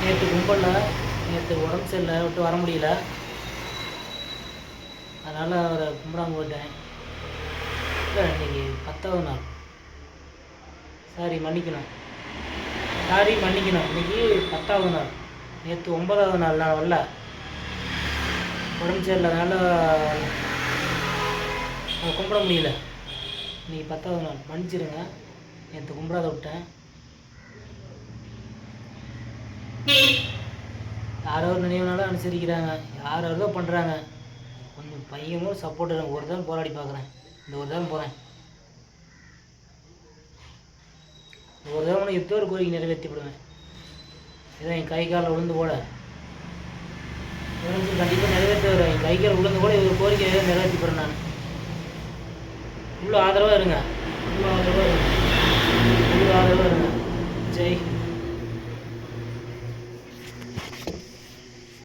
நேற்று கும்பலில் நேற்று உடம்பு சரியில்லை விட்டு வர முடியல, அதனால் அவரை கும்பிடாம போயிட்டேன். இல்லை இன்றைக்கி 10வது நாள். சாரி மன்னிக்கணும், இன்றைக்கி 10வது நாள். நேற்று 9வது நாள் நான் வரல, உடம்பு சரியில்லைனால கும்பிட முடியல. இன்றைக்கி 10வது நாள், மன்னிச்சிருங்க. நேற்று கும்பிடாத விட்டேன். யாரோ ஒரு நினைவுனாலும் அனுசரிக்கிறாங்க, யாரோ பண்ணுறாங்க. கொஞ்சம் பையனும் சப்போர்ட் ஒரு தான் போராடி பார்க்குறேன். இந்த ஒரு தான் போகிறேன். ஒரு தான் எப்போ ஒரு கோரிக்கை நிறைவேற்றி விடுவேன். இதான் என் கை காலில் விழுந்து கூட கண்டிப்பாக நிறைவேற்றி வருவேன். என் கை கால் விழுந்து கூட ஒரு கோரிக்கை நிறைவேற்றி போகிறேன். நான் உள்ள ஆதரவாக இருங்க, உள்ள ஆதரவாக இருங்க. ஜெய்